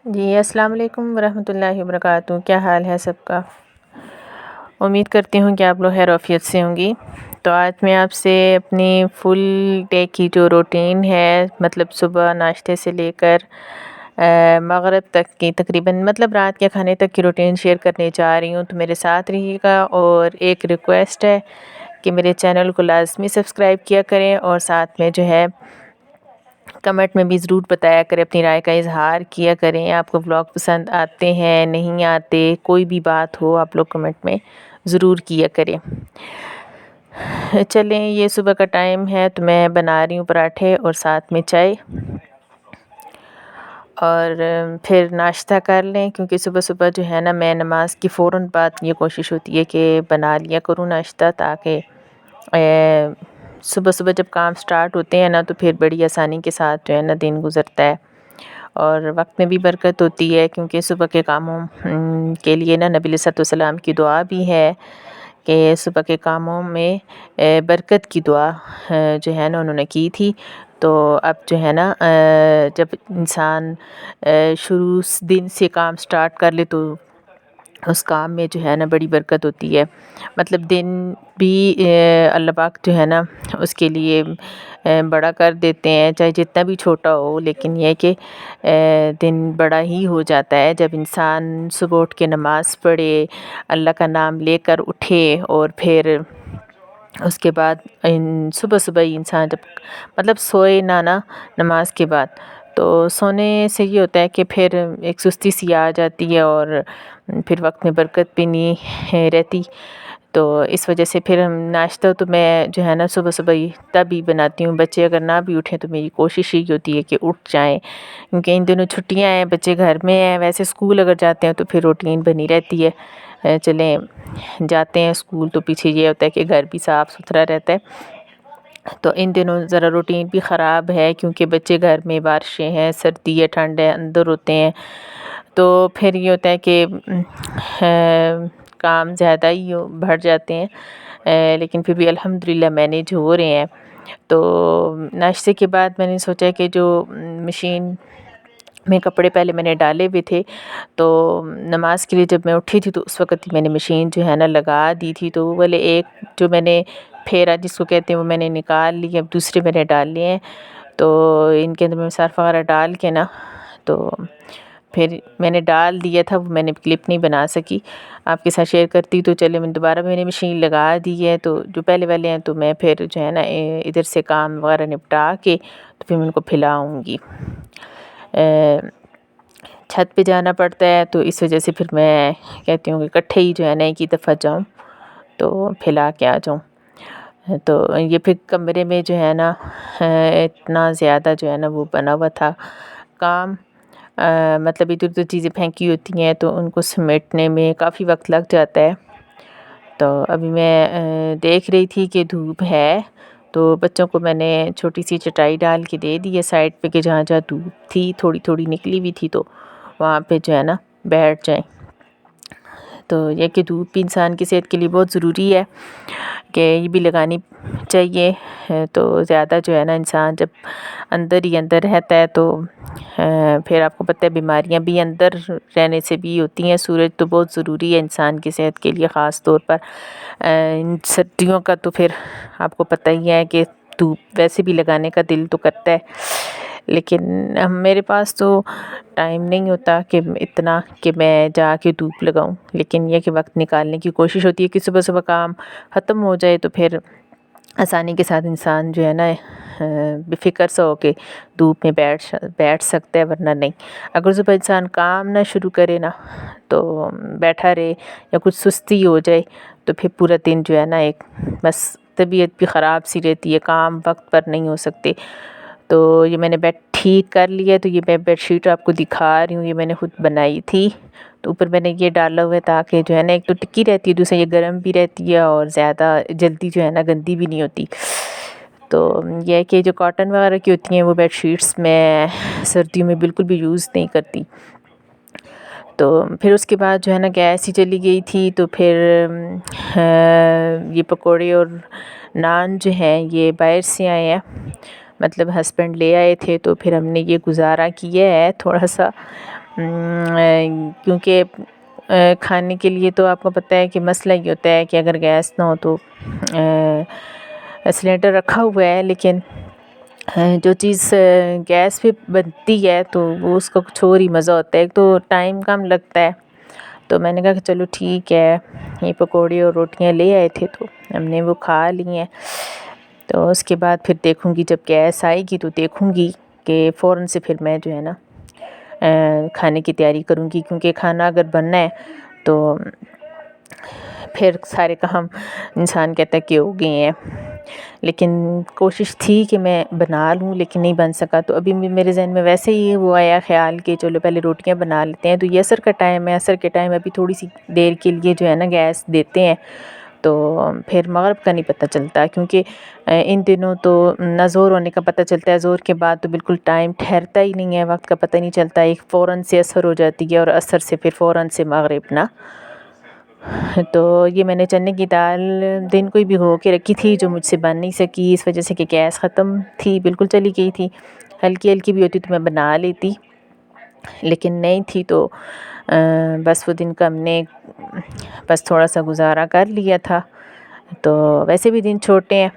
جی السلام علیکم ورحمۃ اللہ وبرکاتہ۔ کیا حال ہے سب کا؟ امید کرتی ہوں کہ آپ لوگ خیر عافیت سے ہوں گی۔ تو آج میں آپ سے اپنی فل ڈے کی جو روٹین ہے، مطلب صبح ناشتے سے لے کر مغرب تک کی تقریباً مطلب رات کے کھانے تک کی روٹین شیئر کرنے جا رہی ہوں، تو میرے ساتھ رہیے گا۔ اور ایک ریکویسٹ ہے کہ میرے چینل کو لازمی سبسکرائب کیا کریں، اور ساتھ میں جو ہے کمنٹ میں بھی ضرور بتایا کریں، اپنی رائے کا اظہار کیا کریں۔ آپ کو ولاگ پسند آتے ہیں، نہیں آتے، کوئی بھی بات ہو آپ لوگ کمنٹ میں ضرور کیا کریں۔ چلیں، یہ صبح کا ٹائم ہے تو میں بنا رہی ہوں پراٹھے اور ساتھ میں چائے، اور پھر ناشتہ کر لیں، کیونکہ صبح صبح جو ہے نا میں نماز کی فوراً بعد یہ کوشش ہوتی ہے کہ بنا لیا کروں ناشتہ، تاکہ صبح صبح جب کام سٹارٹ ہوتے ہیں نا تو پھر بڑی آسانی کے ساتھ جو ہے نا دن گزرتا ہے، اور وقت میں بھی برکت ہوتی ہے، کیونکہ صبح کے کاموں کے لیے نا نبی علیہ السلام کی دعا بھی ہے کہ صبح کے کاموں میں برکت کی دعا جو ہے نا انہوں نے کی تھی۔ تو اب جو ہے نا جب انسان شروع دن سے کام سٹارٹ کر لے تو اس کام میں جو ہے نا بڑی برکت ہوتی ہے، مطلب دن بھی اللہ پاک جو ہے نا اس کے لیے بڑا کر دیتے ہیں، چاہے جتنا بھی چھوٹا ہو، لیکن یہ کہ دن بڑا ہی ہو جاتا ہے جب انسان صبح اٹھ کے نماز پڑھے، اللہ کا نام لے کر اٹھے، اور پھر اس کے بعد صبح صبح ہی انسان جب مطلب سوئے نا نماز کے بعد، تو سونے سے یہ ہوتا ہے کہ پھر ایک سستی سی آ جاتی ہے، اور پھر وقت میں برکت بھی نہیں رہتی۔ تو اس وجہ سے پھر ناشتہ تو میں جو ہے نا صبح صبح ہی تب ہی بناتی ہوں، بچے اگر نہ بھی اٹھیں تو میری کوشش ہی ہوتی ہے کہ اٹھ جائیں، کیونکہ ان دنوں چھٹیاں ہیں، بچے گھر میں ہیں، ویسے اسکول اگر جاتے ہیں تو پھر روٹین بنی رہتی ہے، چلیں جاتے ہیں اسکول تو پیچھے یہ ہوتا ہے کہ گھر بھی صاف ستھرا رہتا ہے۔ تو ان دنوں ذرا روٹین بھی خراب ہے، کیونکہ بچے گھر میں، بارشیں ہیں، سردی ہے، ٹھنڈ ہے، اندر ہوتے ہیں، تو پھر یہ ہوتا ہے کہ کام زیادہ ہی بڑھ جاتے ہیں، لیکن پھر بھی الحمدللہ مینیج ہو رہے ہیں۔ تو ناشتے کے بعد میں نے سوچا کہ جو مشین میں کپڑے پہلے میں نے ڈالے ہوئے تھے، تو نماز کے لیے جب میں اٹھی تھی تو اس وقت میں نے مشین جو ہے نا لگا دی تھی، تو وہ والے ایک جو میں نے پھیرا جس کو کہتے ہیں وہ میں نے نکال لی، اب دوسرے میں نے ڈال لیے ہیں، تو ان کے اندر میں صرف وغیرہ ڈال کے نا، تو پھر میں نے ڈال دیا تھا، وہ میں نے کلپ نہیں بنا سکی، آپ کے ساتھ شیئر کرتی تو چلے میں دوبارہ میں نے مشین لگا دی ہے، تو جو پہلے والے ہیں تو میں پھر جو ہے نا ادھر سے کام وغیرہ نپٹا کے تو پھر میں ان کو پھیلاؤں گی۔ چھت پہ جانا پڑتا ہے تو اس وجہ سے پھر میں کہتی ہوں کہ اکٹھے ہی جو ہے نا ایک ہی دفعہ جاؤں تو پھیلا کے آ جاؤں۔ تو یہ پھر کمرے میں جو ہے نا اتنا زیادہ جو ہے نا وہ بنا ہوا تھا کام، مطلب ادھر ادھر چیزیں پھینکی ہوتی ہیں تو ان کو سمیٹنے میں کافی وقت لگ جاتا ہے۔ تو ابھی میں دیکھ رہی تھی کہ دھوپ ہے، تو بچوں کو میں نے چھوٹی سی چٹائی ڈال کے دے دی ہے سائڈ پہ کہ جہاں جہاں دھوپ تھی تھوڑی تھوڑی نکلی ہوئی تھی تو وہاں پہ جو ہے نا بیٹھ جائیں۔ تو یہ کہ دھوپ بھی انسان کی صحت کے لیے بہت ضروری ہے کہ یہ بھی لگانی چاہیے، تو زیادہ جو ہے نا انسان جب اندر ہی اندر رہتا ہے تو پھر آپ کو پتہ ہے بیماریاں بھی اندر رہنے سے بھی ہوتی ہیں۔ سورج تو بہت ضروری ہے انسان کی صحت کے لیے، خاص طور پر ان سردیوں کا تو پھر آپ کو پتہ ہی ہے کہ دھوپ ویسے بھی لگانے کا دل تو کرتا ہے، لیکن میرے پاس تو ٹائم نہیں ہوتا کہ اتنا کہ میں جا کے دھوپ لگاؤں، لیکن یہ کہ وقت نکالنے کی کوشش ہوتی ہے کہ صبح صبح کام ختم ہو جائے تو پھر آسانی کے ساتھ انسان جو ہے نا بے فکر سا ہو کے دھوپ میں بیٹھ سکتا ہے، ورنہ نہیں۔ اگر صبح انسان کام نہ شروع کرے نا تو بیٹھا رہے یا کچھ سستی ہو جائے تو پھر پورا دن جو ہے نا ایک بس طبیعت بھی خراب سی رہتی ہے، کام وقت پر نہیں ہو سکتے۔ تو یہ میں نے بیڈ ٹھیک کر لیا، تو یہ میں بیڈ شیٹ آپ کو دکھا رہی ہوں، یہ میں نے خود بنائی تھی، تو اوپر میں نے یہ ڈالا ہوا ہے تاکہ جو ہے نا ایک تو ٹکی رہتی ہے، دوسرا یہ گرم بھی رہتی ہے اور زیادہ جلدی جو ہے نا گندی بھی نہیں ہوتی۔ تو یہ ہے کہ جو کاٹن وغیرہ کی ہوتی ہیں وہ بیڈ شیٹس میں سردیوں میں بالکل بھی یوز نہیں کرتی۔ تو پھر اس کے بعد جو ہے نا گیس ہی چلی گئی تھی، تو پھر یہ پکوڑے اور نان جو ہیں یہ باہر سے آئے ہیں، مطلب ہسبینڈ لے آئے تھے، تو پھر ہم نے یہ گزارا کیا ہے تھوڑا سا، کیونکہ کھانے کے لیے تو آپ کو پتہ ہے کہ مسئلہ یہ ہوتا ہے کہ اگر گیس نہ ہو تو سلنڈر رکھا ہوا ہے، لیکن جو چیز گیس پہ بنتی ہے تو وہ اس کا کچھ اور ہی مزہ ہوتا ہے، ایک تو ٹائم کم لگتا ہے۔ تو میں نے کہا کہ چلو ٹھیک ہے، یہ پکوڑے اور روٹیاں لے آئے تھے تو ہم نے وہ کھا لی ہیں۔ تو اس کے بعد پھر دیکھوں گی جب گیس آئے گی تو دیکھوں گی کہ فوراً سے پھر میں جو ہے نا کھانے کی تیاری کروں گی، کیونکہ کھانا اگر بننا ہے تو پھر سارے کام انسان کہتا ہے کہ ہو گئے ہیں، لیکن کوشش تھی کہ میں بنا لوں لیکن نہیں بن سکا۔ تو ابھی میرے ذہن میں ویسے ہی وہ آیا خیال کہ چلو پہلے روٹیاں بنا لیتے ہیں۔ تو یہ عصر کا ٹائم ہے، عصر کے ٹائم ابھی تھوڑی سی دیر کے لیے جو ہے نا گیس دیتے ہیں، تو پھر مغرب کا نہیں پتہ چلتا، کیونکہ ان دنوں تو نہ ظہر ہونے کا پتہ چلتا ہے، ظہر کے بعد تو بالکل ٹائم ٹھہرتا ہی نہیں ہے، وقت کا پتہ نہیں چلتا، ایک فوراً سے عصر ہو جاتی ہے اور عصر سے پھر فوراً سے مغرب نا۔ تو یہ میں نے چنے کی دال دن کو ہی بھگو کے رکھی تھی، جو مجھ سے بن نہیں سکی اس وجہ سے کہ گیس ختم تھی، بالکل چلی گئی تھی۔ ہلکی ہلکی بھی ہوتی تو میں بنا لیتی، لیکن نہیں تھی تو بس وہ دن کا ہم نے بس تھوڑا سا گزارا کر لیا تھا۔ تو ویسے بھی دن چھوٹے ہیں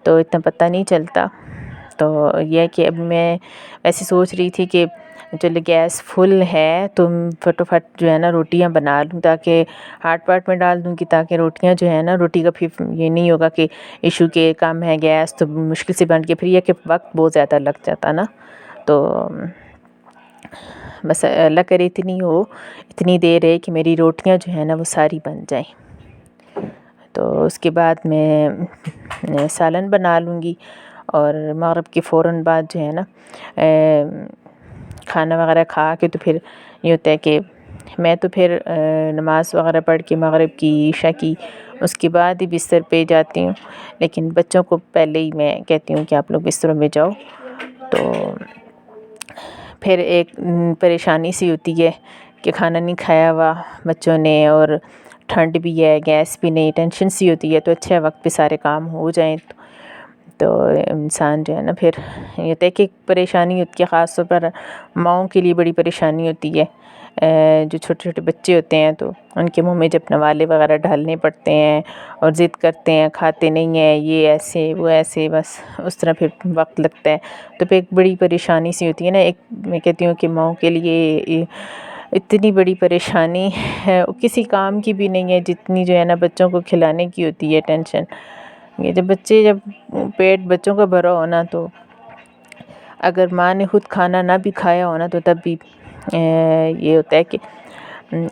تو اتنا پتہ نہیں چلتا۔ تو یہ ہے کہ اب میں ایسے سوچ رہی تھی کہ چلو گیس فل ہے تو فٹافٹ جو ہے نا روٹیاں بنا لوں، تاکہ ہاٹ پاٹ میں ڈال دوں گی، تاکہ روٹیاں جو ہے نا روٹی کا پھر یہ نہیں ہوگا کہ ایشو کہ کم ہے گیس تو مشکل سے بن کے، پھر یہ کہ وقت بہت زیادہ لگ جاتا نا۔ تو بس اللہ کرے اتنی دیر ہے کہ میری روٹیاں جو ہیں نا وہ ساری بن جائیں۔ تو اس کے بعد میں سالن بنا لوں گی، اور مغرب کے فوراً بعد جو ہے نا کھانا وغیرہ کھا کے تو پھر یہ ہوتا ہے کہ میں تو پھر نماز وغیرہ پڑھ کے مغرب کی عشاء کی اس کے بعد ہی بستر پہ جاتی ہوں، لیکن بچوں کو پہلے ہی میں کہتی ہوں کہ آپ لوگ بستروں میں جاؤ۔ تو پھر ایک پریشانی سی ہوتی ہے کہ کھانا نہیں کھایا ہوا بچوں نے، اور ٹھنڈ بھی ہے، گیس بھی نہیں، ٹینشن سی ہوتی ہے، تو اچھے وقت پہ سارے کام ہو جائیں تو انسان جو ہے نا پھر یہ ہوتا ہے کہ پریشانی ہوتی ہے، خاص طور پر ماؤں کے لیے بڑی پریشانی ہوتی ہے۔ جو چھوٹے چھوٹے بچے ہوتے ہیں تو ان کے منہ میں جب نوالے وغیرہ ڈالنے پڑتے ہیں اور ضد کرتے ہیں، کھاتے نہیں ہیں، یہ ایسے وہ ایسے، بس اس طرح پھر وقت لگتا ہے، تو پھر ایک بڑی پریشانی سی ہوتی ہے نا۔ ایک میں کہتی ہوں کہ ماؤں کے لیے اتنی بڑی پریشانی ہے کسی کام کی بھی نہیں ہے جتنی جو ہے نا بچوں کو کھلانے کی ہوتی ہے ٹینشن۔ یہ جب پیٹ بچوں کا بھرا ہونا، تو اگر ماں نے خود کھانا نہ بھی کھایا ہونا تو تب بھی یہ ہوتا ہے کہ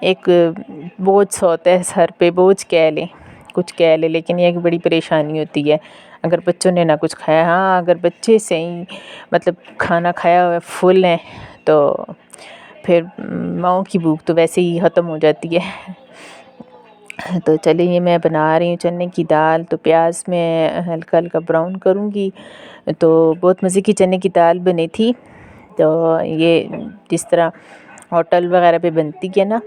ایک بوجھ سا ہوتا ہے سر پہ، بوجھ کہہ لیں، کچھ کہہ لیں، لیکن یہ ایک بڑی پریشانی ہوتی ہے اگر بچوں نے نہ کچھ کھایا۔ ہاں اگر بچے صحیح مطلب کھانا کھایا ہوا فل ہیں تو پھر ماؤں کی بھوک تو ویسے ہی ختم ہو جاتی ہے۔ تو چلیے یہ میں بنا رہی ہوں چنے کی دال، تو پیاز میں ہلکا ہلکا براؤن کروں گی۔ تو بہت مزے کی چنے کی دال بنی تھی، تو یہ جس طرح ہوٹل وغیرہ پہ بنتی ہے نا،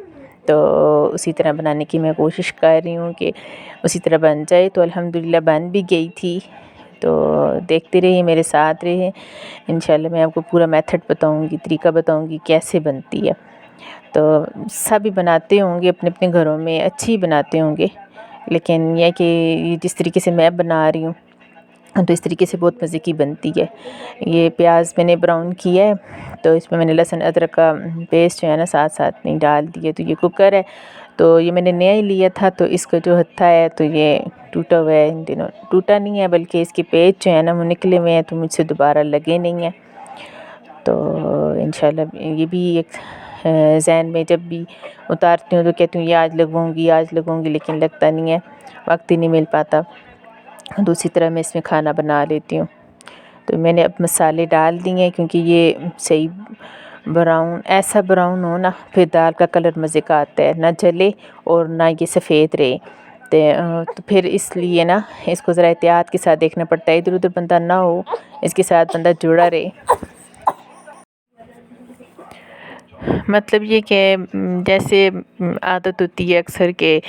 تو اسی طرح بنانے کی میں کوشش کر رہی ہوں کہ اسی طرح بن جائے۔ تو الحمدللہ بن بھی گئی تھی، تو دیکھتے رہیے، میرے ساتھ رہے، انشاءاللہ میں آپ کو پورا میتھڈ بتاؤں گی، طریقہ بتاؤں گی کیسے بنتی ہے۔ تو سبھی بناتے ہوں گے اپنے اپنے گھروں میں، اچھی بناتے ہوں گے، لیکن یہ کہ جس طریقے سے میں بنا رہی ہوں تو اس طریقے سے بہت مزے کی بنتی ہے۔ یہ پیاز میں نے براؤن کیا ہے، تو اس میں نے لہسن ادرک کا پیسٹ جو ہے نا ساتھ ساتھ نہیں ڈال دیا۔ تو یہ کوکر ہے، تو یہ میں نے نیا ہی لیا تھا، تو اس کا جو ہتھا ہے تو یہ ٹوٹا ہوا ہے، ان دنوں ٹوٹا نہیں ہے بلکہ اس کے پیچ جو ہے نا وہ نکلے ہوئے ہیں، تو مجھ سے دوبارہ لگے نہیں ہیں۔ تو انشاءاللہ یہ بھی ایک ذہن میں جب بھی اتارتی ہوں تو کہتی ہوں یہ آج لگواؤں گی، لیکن لگتا نہیں ہے، وقت ہی نہیں مل پاتا۔ دوسری طرح میں اس میں کھانا بنا لیتی ہوں۔ تو میں نے اب مسالے ڈال دیے ہیں، کیونکہ یہ صحیح ایسا براؤن ہو نا، پھر دال کا کلر مزے کا آتا ہے، نہ جلے اور نہ یہ سفید رہے۔ تو پھر اس لیے نا اس کو ذرا احتیاط کے ساتھ دیکھنا پڑتا ہے، ادھر ادھر بندہ نہ ہو، اس کے ساتھ بندہ جڑا رہے۔ مطلب یہ کہ جیسے عادت ہوتی ہے اکثر کہ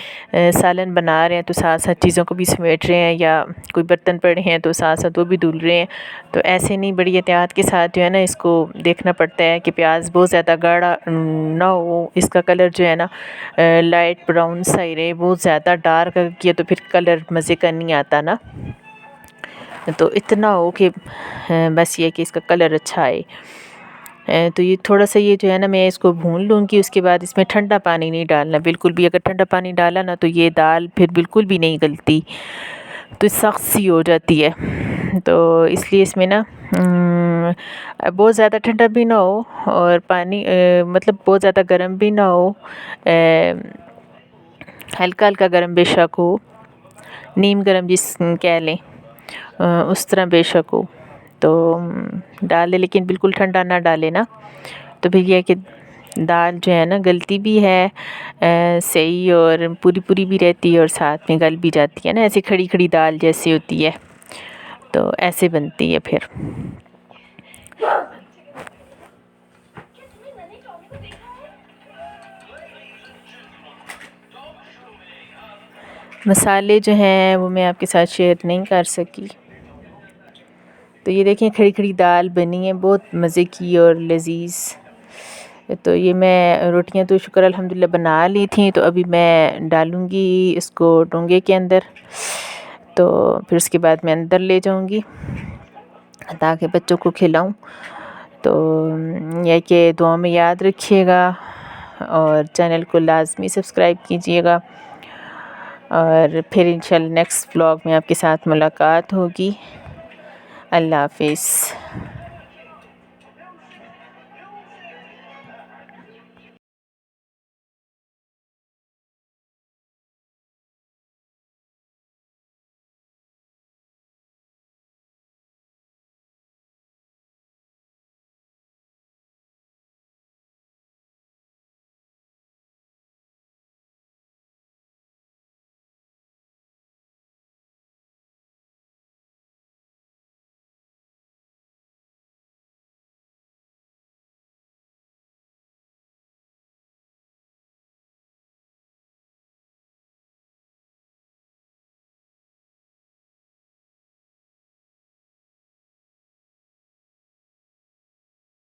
سالن بنا رہے ہیں تو ساتھ ساتھ چیزوں کو بھی سمیٹ رہے ہیں، یا کوئی برتن پڑے ہیں تو ساتھ ساتھ وہ بھی دھل رہے ہیں، تو ایسے نہیں، بڑی احتیاط کے ساتھ جو ہے نا اس کو دیکھنا پڑتا ہے کہ پیاز بہت زیادہ گاڑھا نہ ہو، اس کا کلر جو ہے نا لائٹ براؤن سا ہی رہے، بہت زیادہ ڈارک کیا تو پھر کلر مزے کا نہیں آتا نا، تو اتنا ہو کہ بس یہ کہ اس کا کلر اچھا آئے۔ تو یہ تھوڑا سا یہ جو ہے نا میں اس کو بھون لوں گی، اس کے بعد اس میں ٹھنڈا پانی نہیں ڈالنا بالکل بھی، اگر ٹھنڈا پانی ڈالا نا تو یہ دال پھر بالکل بھی نہیں گلتی، تو سخت سی ہو جاتی ہے، تو اس لیے اس میں نا بہت زیادہ ٹھنڈا بھی نہ ہو اور پانی مطلب بہت زیادہ گرم بھی نہ ہو، ہلکا ہلکا گرم بے شک ہو، نیم گرم جس کہہ لیں اس طرح بے شک ہو تو ڈالے، لیکن بالکل ٹھنڈا نہ ڈالے نا، تو پھر یہ کہ دال جو ہے نا گلتی بھی ہے صحیح، اور پوری پوری بھی رہتی ہے اور ساتھ میں گل بھی جاتی ہے نا، ایسے کھڑی کھڑی دال جیسی ہوتی ہے، تو ایسے بنتی ہے پھر۔ مسالے جو ہیں وہ میں آپ کے ساتھ شیئر نہیں کر سکی، تو یہ دیکھیں کھڑی کھڑی دال بنی ہے بہت مزے کی اور لذیذ، تو یہ میں روٹیاں تو شکر الحمدللہ بنا لی تھیں، تو ابھی میں ڈالوں گی اس کو ڈونگے کے اندر، تو پھر اس کے بعد میں اندر لے جاؤں گی تاکہ بچوں کو کھلاؤں، تو یہ کہ دعا میں یاد رکھیے گا اور چینل کو لازمی سبسکرائب کیجیے گا، اور پھر انشاءاللہ نیکسٹ ولاگ میں آپ کے ساتھ ملاقات ہوگی۔ اللہ حافظ۔